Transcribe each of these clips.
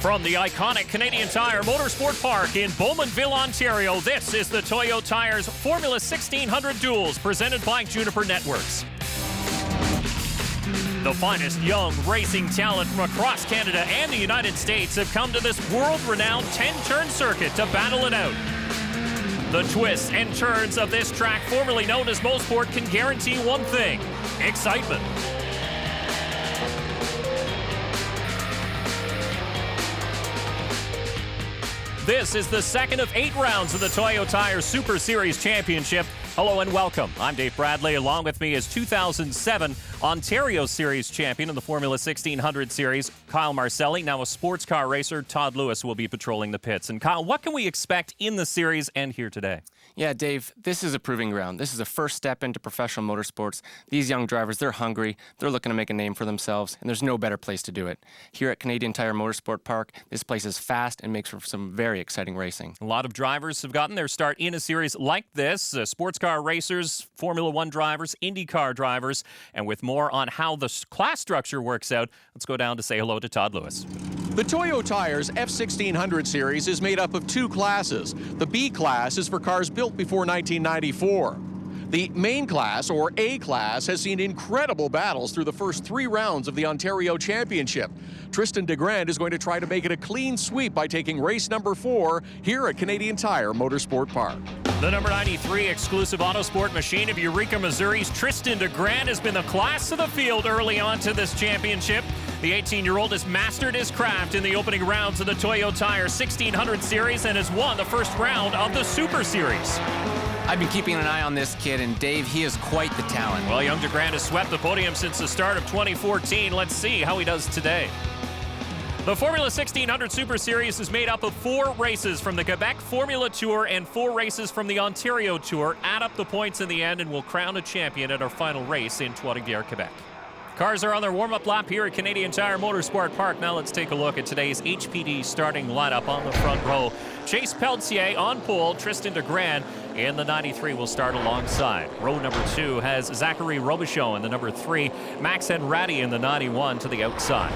From the iconic Canadian Tire Motorsport Park in Bowmanville, Ontario, this is the Toyo Tire's Formula 1600 Duals, presented by Juniper Networks. The finest young racing talent from across Canada and the United States have come to this world-renowned 10-turn circuit to battle it out. The twists and turns of this track, formerly known as Mosport, can guarantee one thing: excitement. This is the second of 8 rounds of the Toyo Tire Super Series Championship. Hello and welcome. I'm Dave Bradley. Along with me is 2007 Ontario Series champion in the Formula 1600 Series, Kyle Marcelli. Now a sports car racer, Todd Lewis, will be patrolling the pits. And Kyle, what can we expect in the series and here today? Yeah, Dave, this is a proving ground. This is a first step into professional motorsports. These young drivers, they're hungry, they're looking to make a name for themselves, and there's no better place to do it. Here at Canadian Tire Motorsport Park, this place is fast and makes for some very exciting racing. A lot of drivers have gotten their start in a series like this. Sports car racers, Formula One drivers, IndyCar drivers, and with more on how the class structure works out, let's go down to say hello to Todd Lewis. The Toyo Tire's F1600 series is made up of 2 classes. The B class is for cars built before 1994. The main class, or A class, has seen incredible battles through the first 3 rounds of the Ontario Championship. Tristan DeGrand is going to try to make it a clean sweep by taking race number 4 here at Canadian Tire Motorsport Park. The number 93 exclusive Autosport machine of Eureka, Missouri's Tristan DeGrand has been the class of the field early on to this championship. The 18-year-old has mastered his craft in the opening rounds of the Toyo Tire 1600 Series and has won the first round of the Super Series. I've been keeping an eye on this kid, and Dave, he is quite the talent. Well, young DeGrand has swept the podium since the start of 2014. Let's see how he does today. The Formula 1600 Super Series is made up of 4 races from the Quebec Formula Tour and 4 races from the Ontario Tour. Add up the points in the end and we'll crown a champion at our final race in Trois-Rivières, Quebec. Cars are on their warm-up lap here at Canadian Tire Motorsport Park. Now let's take a look at today's HPD starting lineup on the front row. Chase Pelletier on pole, Tristan DeGrand in the 93 will start alongside. Row number 2 has Zachary Robichon in the number 3, Max Henrati in the 91 to the outside.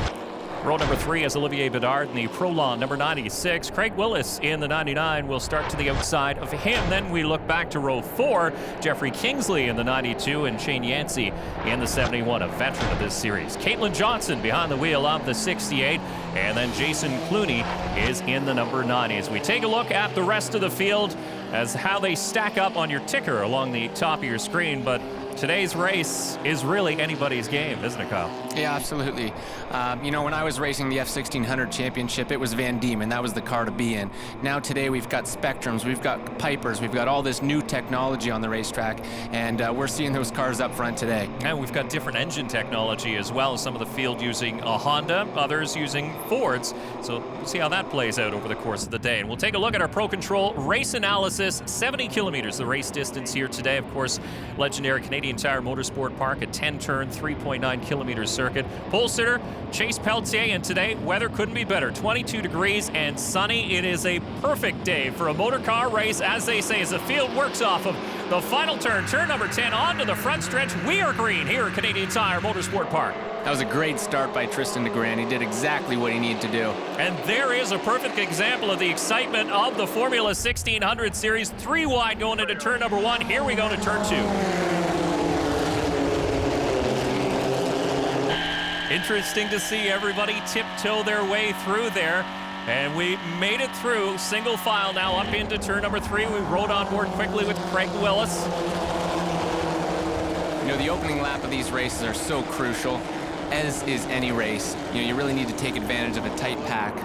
Row number 3 has Olivier Bedard in the Prolon number 96. Craig Willis in the 99 will start to the outside of him. Then we look back to row 4, Jeffrey Kingsley in the 92 and Shane Yancey in the 71, a veteran of this series. Caitlin Johnson behind the wheel of the 68, and then Jason Clooney is in the number 90. As we take a look at the rest of the field as how they stack up on your ticker along the top of your screen, but today's race is really anybody's game, isn't it, Kyle? Yeah, absolutely. You know, when I was racing the F1600 Championship, it was Van Diemen. That was the car to be in. Now today we've got Spectrums, we've got Pipers, we've got all this new technology on the racetrack, and we're seeing those cars up front today. And we've got different engine technology as well. Some of the field using a Honda, others using Fords. So we'll see how that plays out over the course of the day. And we'll take a look at our Pro Control race analysis. 70 kilometers, the race distance here today. Of course, legendary Canadian Tire Motorsport Park, a 10-turn, 3.9 kilometer circuit. Pole sitter, Chase Pelletier, and today, weather couldn't be better. 22 degrees and sunny. It is a perfect day for a motor car race, as they say, as the field works off of the final turn, turn number 10, onto the front stretch. We are green here at Canadian Tire Motorsport Park. That was a great start by Tristan DeGrand. He did exactly what he needed to do. And there is a perfect example of the excitement of the Formula 1600 Series. 3 wide going into turn number 1. Here we go to turn 2. Interesting to see everybody tiptoe their way through there. And we made it through single file now up into turn number 3. We rode on board quickly with Craig Willis. You know, the opening lap of these races are so crucial, as is any race. You know, you really need to take advantage of a tight pack.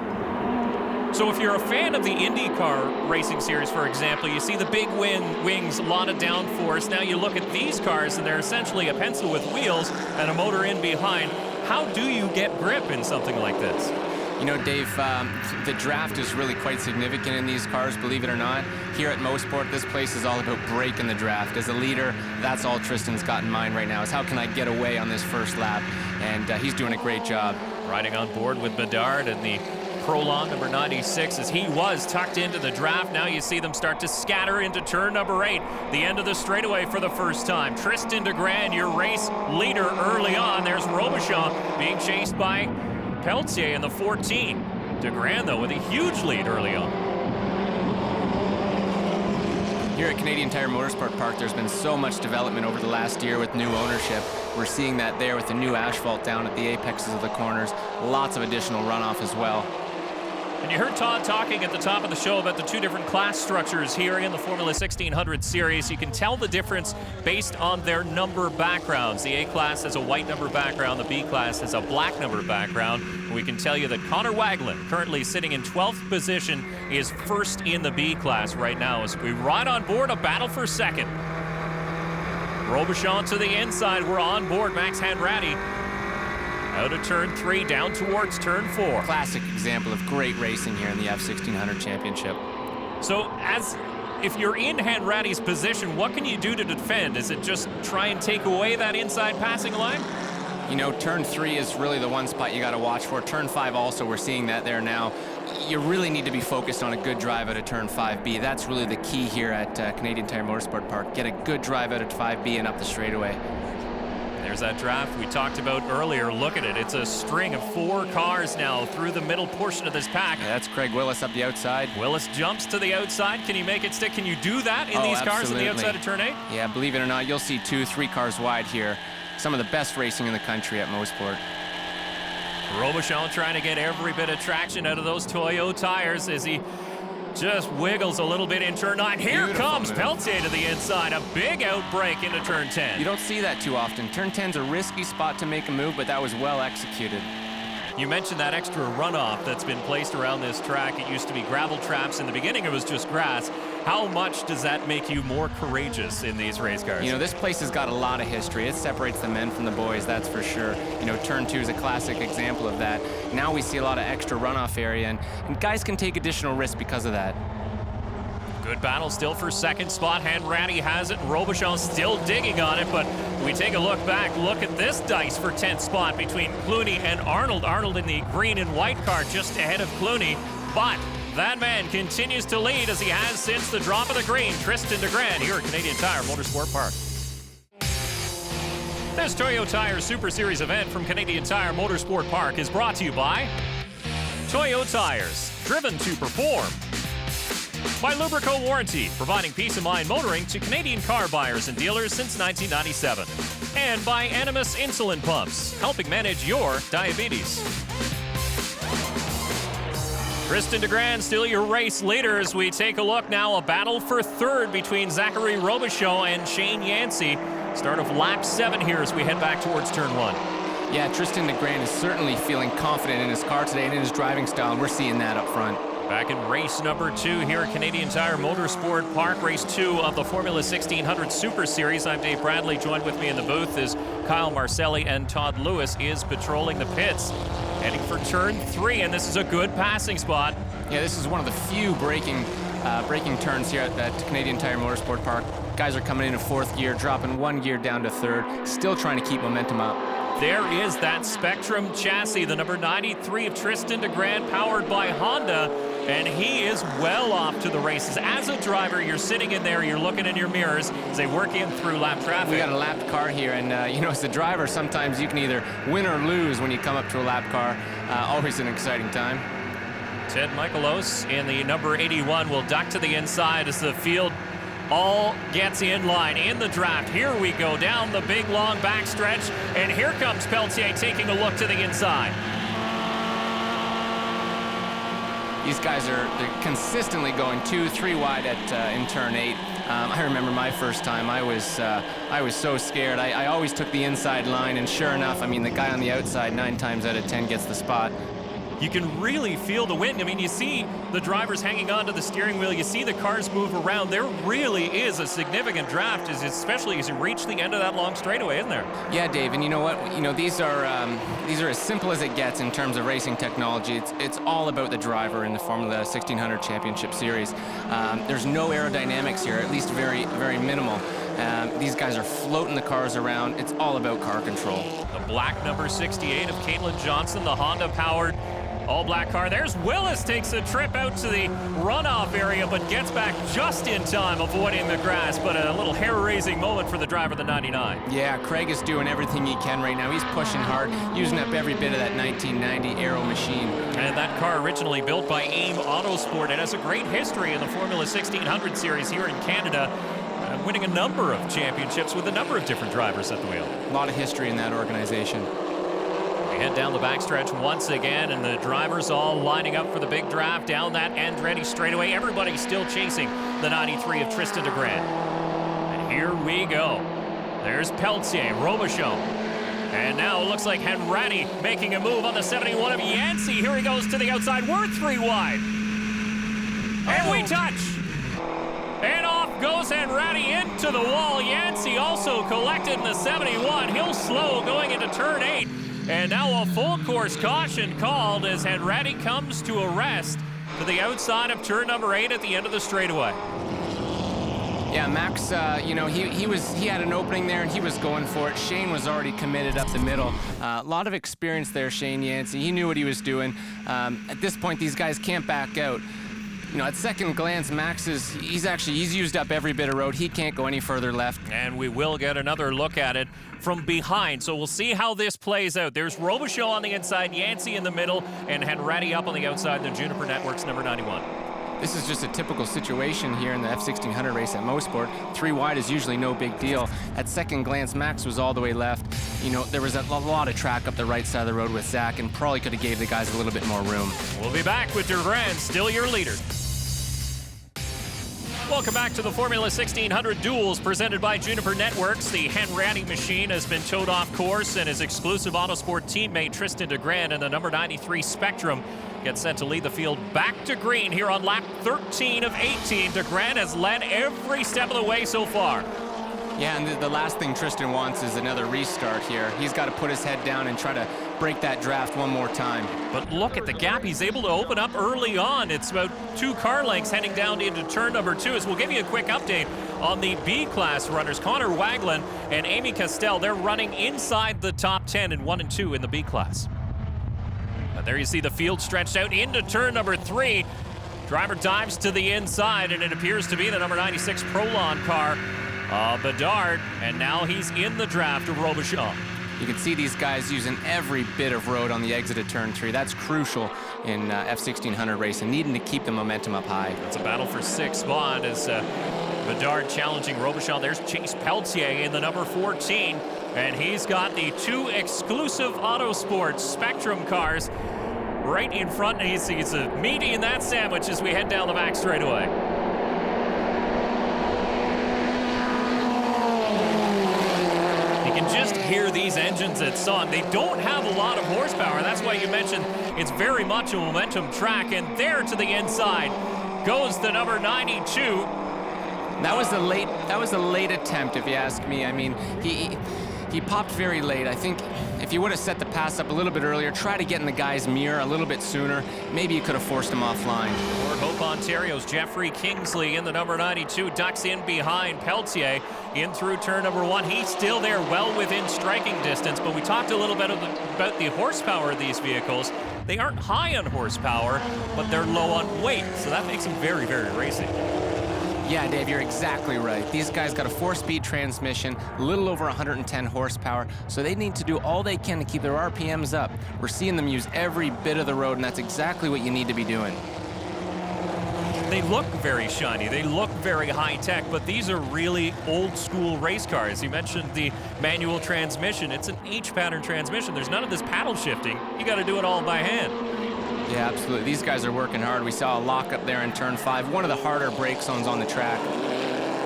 So if you're a fan of the IndyCar racing series, for example, you see the big wings, a lot of downforce. Now you look at these cars and they're essentially a pencil with wheels and a motor in behind. How do you get grip in something like this? You know, Dave, the draft is really quite significant in these cars, believe it or not. Here at Mosport, this place is all about breaking the draft. As a leader, that's all Tristan's got in mind right now, is how can I get away on this first lap? And he's doing a great job. Riding on board with Bedard and the Prolon number 96 as he was tucked into the draft. Now you see them start to scatter into turn number 8, the end of the straightaway for the first time. Tristan DeGrand, your race leader early on. There's Robichon being chased by Pelletier in the 14. DeGrand, though, with a huge lead early on. Here at Canadian Tire Motorsport Park, there's been so much development over the last year with new ownership. We're seeing that there with the new asphalt down at the apexes of the corners. Lots of additional runoff as well. And you heard Todd talking at the top of the show about the two different class structures here in the Formula 1600 series. You can tell the difference based on their number backgrounds. The A class has a white number background, the B class has a black number background. And we can tell you that Connor Wagland, currently sitting in 12th position, is first in the B class right now as we ride on board a battle for second. Robichon to the inside, we're on board. Max Hanratty out of turn 3, down towards turn 4. Classic example of great racing here in the F1600 Championship. So if you're in Hanratty's position, what can you do to defend? Is it just try and take away that inside passing line? You know, turn 3 is really the one spot you got to watch for. Turn 5 also, we're seeing that there now. You really need to be focused on a good drive out of turn 5B. That's really the key here at Canadian Tire Motorsport Park. Get a good drive out of 5B and up the straightaway. There's that draft we talked about earlier. Look at it. It's a string of 4 cars now through the middle portion of this pack. Yeah, that's Craig Willis up the outside. Willis jumps to the outside. Can he make it stick? Can you do that in these cars on the outside of turn 8? Yeah, believe it or not, you'll see 2, 3 cars wide here. Some of the best racing in the country at Mosport. Robichon trying to get every bit of traction out of those Toyo tires as he just wiggles a little bit in turn 9. Here comes Peltier to the inside. A big outbreak into turn 10. You don't see that too often. Turn 10's a risky spot to make a move, but that was well executed. You mentioned that extra runoff that's been placed around this track. It used to be gravel traps. In the beginning, it was just grass. How much does that make you more courageous in these race cars? You know, this place has got a lot of history. It separates the men from the boys, that's for sure. You know, turn 2 is a classic example of that. Now we see a lot of extra runoff area, and guys can take additional risks because of that. Good battle still for second spot. Hanratty has it. Robichon still digging on it, but we take a look back. Look at this dice for 10th spot between Clooney and Arnold. Arnold in the green and white car just ahead of Clooney, but that man continues to lead as he has since the drop of the green. Tristan DeGrand here at Canadian Tire Motorsport Park. This Toyo Tire Super Series event from Canadian Tire Motorsport Park is brought to you by Toyo Tires, driven to perform. By Lubrico Warranty, providing peace of mind motoring to Canadian car buyers and dealers since 1997. And by Animus Insulin Pumps, helping manage your diabetes. Tristan DeGrand still your race leader as we take a look now. A battle for third between Zachary Robichon and Shane Yancey. Start of lap 7 here as we head back towards turn 1. Yeah, Tristan DeGrand is certainly feeling confident in his car today and in his driving style, and we're seeing that up front. Back in race number 2 here at Canadian Tire Motorsport Park, race 2 of the Formula 1600 Super Series. I'm Dave Bradley. Joined with me in the booth is Kyle Marcelli, and Todd Lewis is patrolling the pits. Heading for turn 3, and this is a good passing spot. Yeah, this is one of the few braking turns here at Canadian Tire Motorsport Park. Guys are coming in 4th gear, dropping 1 gear down to 3rd, still trying to keep momentum up. There is that Spectrum chassis, the number 93 of Tristan DeGrand, powered by Honda, and he is well off to the races. As a driver, you're sitting in there, you're looking in your mirrors as they work in through lap traffic. We got a lapped car here, and you know, as a driver, sometimes you can either win or lose when you come up to a lap car. Always an exciting time. Ted Michaelos in the number 81 will duck to the inside as the field all gets in line in the draft. Here we go down the big long backstretch, and here comes Peltier taking a look to the inside. These guys they're consistently going 2, 3 wide in turn 8. I remember my first time. I was so scared. I always took the inside line, and sure enough, I mean, the guy on the outside 9 times out of 10 gets the spot. You can really feel the wind. I mean, you see the drivers hanging onto the steering wheel. You see the cars move around. There really is a significant draft, especially as you reach the end of that long straightaway, isn't there? Yeah, Dave, and you know what? You know, these are as simple as it gets in terms of racing technology. It's all about the driver in the Formula 1600 Championship Series. There's no aerodynamics here, at least very, very minimal. These guys are floating the cars around. It's all about car control. The black number 68 of Caitlin Johnson, the Honda-powered all-black car. There's Willis, takes a trip out to the runoff area, but gets back just in time, avoiding the grass. But a little hair-raising moment for the driver of the 99. Yeah, Craig is doing everything he can right now. He's pushing hard, using up every bit of that 1990 aero machine. And that car originally built by AIM Autosport. It has a great history in the Formula 1600 series here in Canada, winning a number of championships with a number of different drivers at the wheel. A lot of history in that organization. We head down the backstretch once again, and the drivers all lining up for the big draft down that Andretti straightaway. Everybody still chasing the 93 of Tristan DeGrand. And here we go. There's Peltier, Robichon. And now it looks like Henrati making a move on the 71 of Yancey. Here he goes to the outside. We're 3 wide. And we touch. And off goes Henrati into the wall. Yancey also collected in the 71. He'll slow going into turn 8. And now a full course caution called as Henrati comes to a rest to the outside of turn number 8 at the end of the straightaway. Yeah, Max, you know, he had an opening there and he was going for it. Shane was already committed up the middle. A lot of experience there, Shane Yancey. He knew what he was doing. At this point, these guys can't back out. You know, at second glance, Max he's used up every bit of road. He can't go any further left. And we will get another look at it from behind. So we'll see how this plays out. There's Robichon on the inside, Yancey in the middle, and Henrati up on the outside, the Juniper Networks number 91. This is just a typical situation here in the F1600 race at Mosport. 3 wide is usually no big deal. At second glance, Max was all the way left. You know, there was a lot of track up the right side of the road with Zach, and probably could have gave the guys a little bit more room. We'll be back with DeGrand, still your leader. Welcome back to the Formula 1600 Duals presented by Juniper Networks. The Henrati machine has been towed off course, and his exclusive Autosport teammate Tristan DeGrand and the number 93 Spectrum gets set to lead the field back to green here on lap 13 of 18. DeGrand has led every step of the way so far. Yeah, and the last thing Tristan wants is another restart here. He's got to put his head down and try to break that draft one more time. But look at the gap he's able to open up early on. It's about 2 car lengths heading down into turn number 2. As we'll give you a quick update on the B-class runners. Connor Wagland and Amy Castell, they're running inside the top 10 in 1 and 2 in the B-class. And there you see the field stretched out into turn number 3. Driver dives to the inside, and it appears to be the number 96 Prolon car, Bedard, and now he's in the draft of Robichon. You can see these guys using every bit of road on the exit of turn 3. That's crucial in F1600 racing, needing to keep the momentum up high. It's a battle for 6th spot as Bedard challenging Robichon. There's Chase Peltier in the number 14, and he's got the 2 exclusive Autosport Spectrum cars right in front. He's a meaty in that sandwich as we head down the back straightaway. You can just hear these engines at song. They don't have a lot of horsepower. That's why you mentioned it's very much a momentum track. And there to the inside goes the number 92. That was a late attempt, if you ask me. I mean, he popped very late. I think if you would have set the pass up a little bit earlier, try to get in the guy's mirror a little bit sooner, maybe you could have forced him offline. Fort Hope, Ontario's Jeffrey Kingsley in the number 92, ducks in behind Peltier in through turn number 1. He's still there well within striking distance, but we talked a little bit about the horsepower of these vehicles. They aren't high on horsepower, but they're low on weight, so that makes them very, very racy. Yeah, Dave, you're exactly right. These guys got a 4-speed transmission, a little over 110 horsepower, so they need to do all they can to keep their RPMs up. We're seeing them use every bit of the road, and that's exactly what you need to be doing. They look very shiny, they look very high-tech, but these are really old-school race cars. You mentioned the manual transmission. It's an H-pattern transmission. There's none of this paddle shifting. You got to do it all by hand. Yeah, absolutely. These guys are working hard. We saw a lock up there in turn 5, one of the harder brake zones on the track.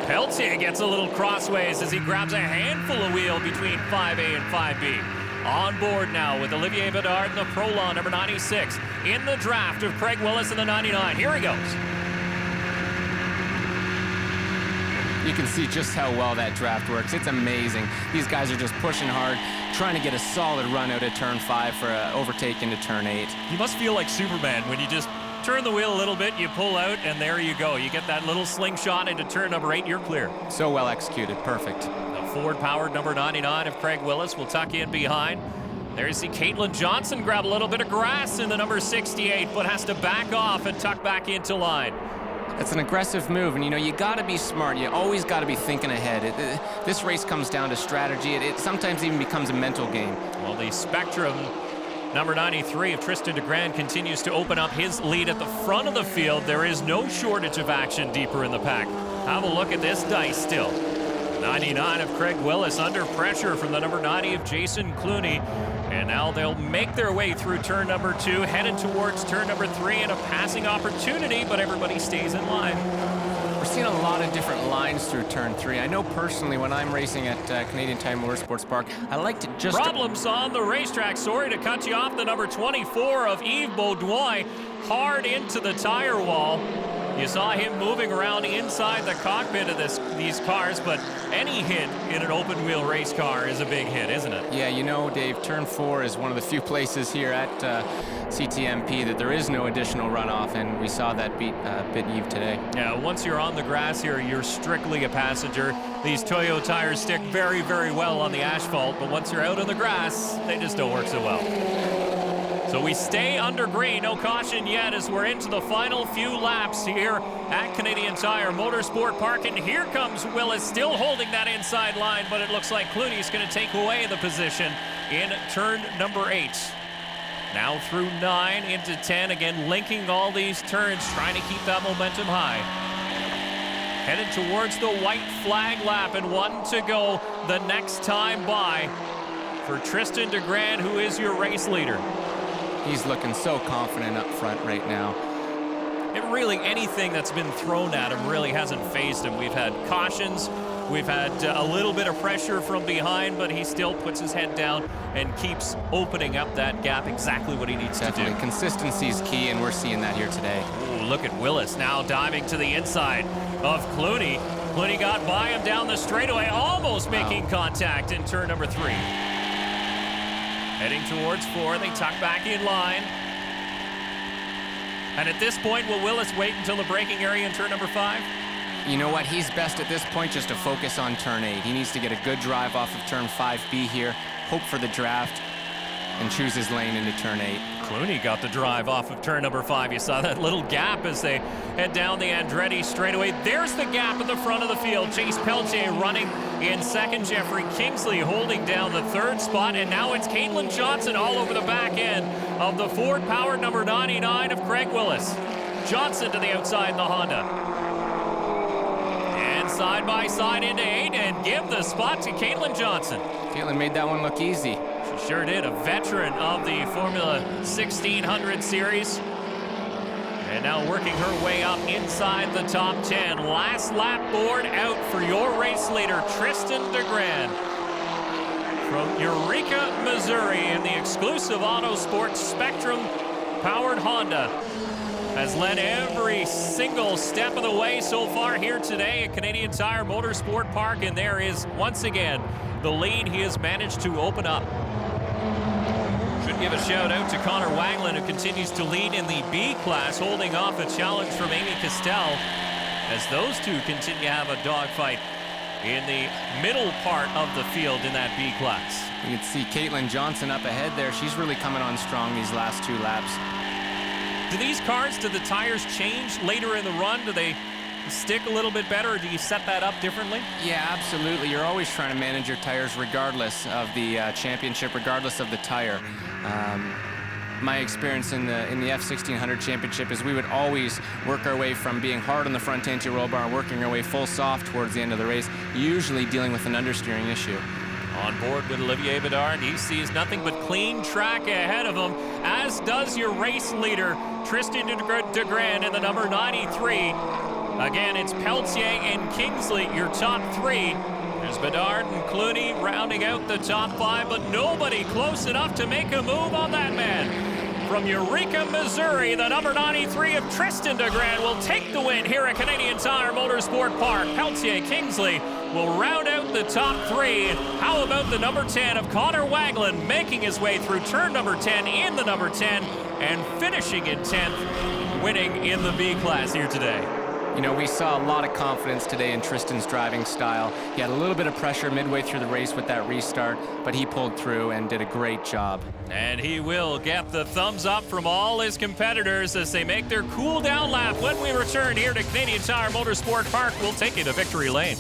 Peltier gets a little crossways as he grabs a handful of wheel between 5A and 5B. On board now with Olivier Bedard and the Prolon number 96 in the draft of Craig Willis in the 99. Here he goes. You can see just how well that draft works. It's amazing. These guys are just pushing hard, trying to get a solid run out of turn 5 for an overtake into turn 8. You must feel like Superman when you just turn the wheel a little bit, you pull out, and there you go. You get that little slingshot into turn number 8, you're clear. So well executed, perfect. The Ford-powered number 99 of Craig Willis will tuck in behind. There you see Caitlin Johnson grab a little bit of grass in the number 68, but has to back off and tuck back into line. It's an aggressive move, and you know, you got to be smart. You always got to be thinking ahead. This race comes down to strategy. It sometimes even becomes a mental game. Well, the Spectrum Number 93 of Tristan DeGrand continues to open up his lead at the front of the field. There is no shortage of action deeper in the pack. Have a look at this dice still. 99 of Craig Willis under pressure from the number 90 of Jason Clooney. And now they'll make their way through turn number 2, headed towards turn number 3 and a passing opportunity, but everybody stays in line. We're seeing a lot of different lines through turn 3. I know personally when I'm racing at Canadian Tire Motorsport Park, I like to just... Problems on the racetrack. Sorry to cut you off. The number 24 of Yves Baudouin hard into the tire wall. You saw him moving around inside the cockpit of these cars, but any hit in an open wheel race car is a big hit, isn't it? Yeah, you know, Dave, turn 4 is one of the few places here at CTMP that there is no additional runoff, and we saw that bit Yves today. Yeah, once you're on the grass here, you're strictly a passenger. These Toyo tires stick very, very well on the asphalt, but once you're out on the grass, they just don't work so well. So we stay under green, no caution yet as we're into the final few laps here at Canadian Tire Motorsport Park. And here comes Willis, still holding that inside line, but it looks like Clooney's going to take away the position in turn number 8. Now through 9 into 10, again linking all these turns, trying to keep that momentum high. Headed towards the white flag lap and 1 to go the next time by for Tristan DeGrand, who is your race leader. He's looking so confident up front right now. Really, anything that's been thrown at him really hasn't fazed him. We've had cautions, we've had a little bit of pressure from behind, but he still puts his head down and keeps opening up that gap, exactly what he needs to do. Consistency is key, and we're seeing that here today. Ooh, look at Willis now diving to the inside of Clooney. Clooney got by him down the straightaway, almost making contact in turn number 3. Heading towards 4, they tuck back in line. And at this point, will Willis wait until the braking area in turn number 5? You know what? He's best at this point just to focus on turn 8. He needs to get a good drive off of turn 5B here, hope for the draft, and choose his lane into turn 8. Clooney got the drive off of turn number 5. You saw that little gap as they head down the Andretti straightaway. There's the gap at the front of the field. Chase Pelletier running in second. Jeffrey Kingsley holding down the 3rd spot. And now it's Caitlin Johnson all over the back end of the Ford-powered number 99 of Craig Willis. Johnson to the outside in the Honda. And side by side into 8 and give the spot to Caitlin Johnson. Caitlin made that one look easy. She sure did, a veteran of the Formula 1600 series. And now working her way up inside the top 10. Last lap board out for your race leader, Tristan DeGrand. From Eureka, Missouri, in the exclusive Autosport Spectrum-powered Honda. Has led every single step of the way so far here today at Canadian Tire Motorsport Park. And there is, once again, the lead he has managed to open up. Should give a shout out to Connor Wagland, who continues to lead in the B class, holding off a challenge from Amy Castell, as those two continue to have a dogfight in the middle part of the field in that B class. You can see Caitlin Johnson up ahead there. She's really coming on strong these last 2 laps. Do these cars, do the tires change later in the run? Do they stick a little bit better, or do you set that up differently? Yeah, absolutely. You're always trying to manage your tires regardless of the championship, regardless of the tire. My experience in the F1600 championship is we would always work our way from being hard on the front anti-roll bar and working our way full soft towards the end of the race, usually dealing with an understeering issue. On board with Olivier Bedard, he sees nothing but clean track ahead of him, as does your race leader, Tristan DeGrand in the number 93. Again, it's Pelletier and Kingsley, your top 3. There's Bedard and Clooney rounding out the top 5, but nobody close enough to make a move on that man. From Eureka, Missouri, the number 93 of Tristan DeGrand will take the win here at Canadian Tire Motorsport Park. Pelletier, Kingsley will round out the top 3. How about the number 10 of Connor Wagland making his way through turn number 10 in the number 10 and finishing in 10th, winning in the B class here today. You know, we saw a lot of confidence today in Tristan's driving style. He had a little bit of pressure midway through the race with that restart, but he pulled through and did a great job. And he will get the thumbs up from all his competitors as they make their cool down lap. When we return here to Canadian Tire Motorsport Park, we'll take you to victory lane.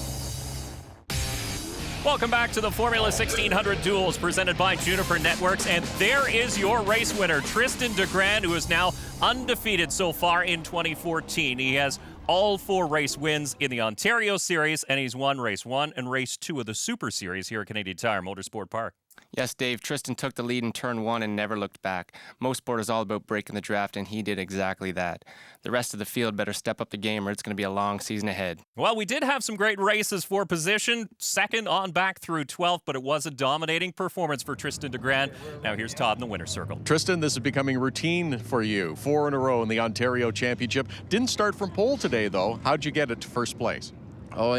Welcome back to the Formula 1600 Duals presented by Juniper Networks. And there is your race winner, Tristan DeGrand, who is now undefeated so far in 2014. He has all 4 race wins in the Ontario Series, and he's won race 1 and race 2 of the Super Series here at Canadian Tire Motorsport Park. Yes, Dave, Tristan took the lead in turn 1 and never looked back. Most sport is all about breaking the draft, and he did exactly that. The rest of the field better step up the game or it's going to be a long season ahead. Well, we did have some great races for position. Second on back through 12th, but it was a dominating performance for Tristan DeGrand. Now here's Todd in the winner's circle. Tristan, this is becoming routine for you. 4 in a row in the Ontario Championship. Didn't start from pole today, though. How'd you get it to first place? Oh,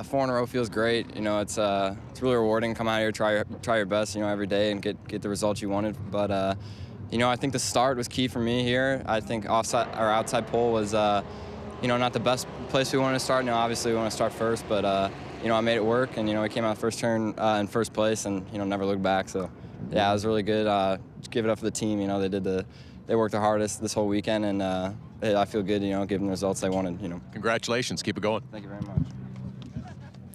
4 in a row feels great. It's really rewarding. Come out here, try your best, every day and get the results you wanted. But, I think the start was key for me here. I think outside pole was, not the best place we wanted to start. Obviously we want to start first, but, I made it work and, we came out first turn in first place and, never looked back. So, yeah, it was really good. Give it up for the team. They worked the hardest this whole weekend and I feel good, given the results they wanted, Congratulations. Keep it going. Thank you very much.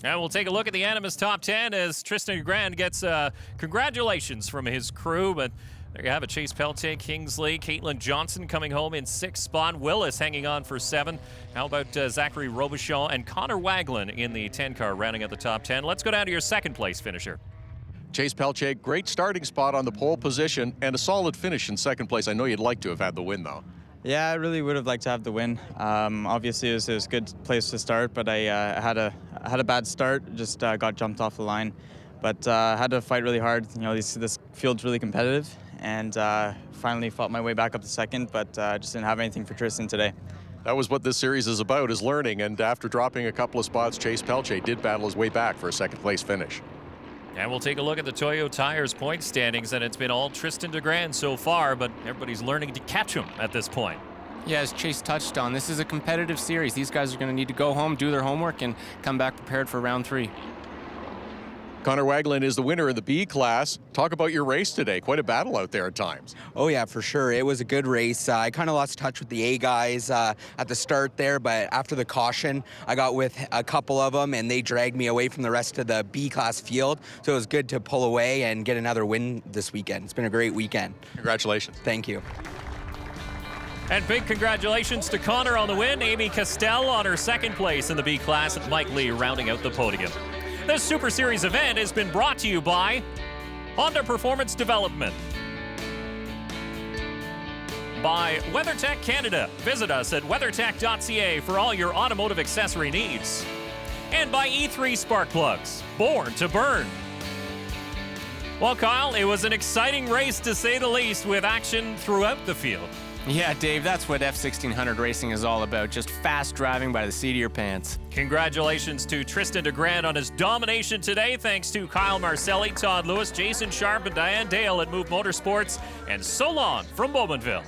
And we'll take a look at the Animus Top 10 as Tristan DeGrand gets congratulations from his crew. But there you have it. Chase Pelletier, Kingsley, Caitlin Johnson coming home in 6th spot. Willis hanging on for 7. How about Zachary Robichon and Connor Waglin in the 10 car rounding out the top 10. Let's go down to your 2nd place finisher. Chase Pelletier, great starting spot on the pole position and a solid finish in 2nd place. I know you'd like to have had the win, though. Yeah, I really would have liked to have the win. Obviously, it was a good place to start, but I had a bad start. Just got jumped off the line, but had to fight really hard. This field's really competitive, and finally fought my way back up to 2nd, but just didn't have anything for Tristan today. That was what this series is about, is learning. And after dropping a couple of spots, Chase Pelletier did battle his way back for a 2nd place finish. And we'll take a look at the Toyo Tires point standings, and it's been all Tristan DeGrand so far, but everybody's learning to catch him at this point. Yeah, as Chase touched on, this is a competitive series. These guys are going to need to go home, do their homework, and come back prepared for round 3. Connor Waglin is the winner in the B class. Talk about your race today. Quite a battle out there at times. Oh, yeah, for sure. It was a good race. I kind of lost touch with the A guys at the start there, but after the caution, I got with a couple of them, and they dragged me away from the rest of the B class field. So it was good to pull away and get another win this weekend. It's been a great weekend. Congratulations. Thank you. And big congratulations to Connor on the win, Amy Castell on her 2nd place in the B class, and Mike Lee rounding out the podium. This Super Series event has been brought to you by Honda Performance Development, by WeatherTech Canada. Visit us at weathertech.ca for all your automotive accessory needs. And by E3 Spark Plugs, born to burn. Well, Kyle, it was an exciting race to say the least, with action throughout the field. Yeah, Dave, that's what F1600 racing is all about. Just fast driving by the seat of your pants. Congratulations to Tristan DeGrand on his domination today. Thanks to Kyle Marcelli, Todd Lewis, Jason Sharp, and Diane Dale at Move Motorsports. And so long from Bowmanville.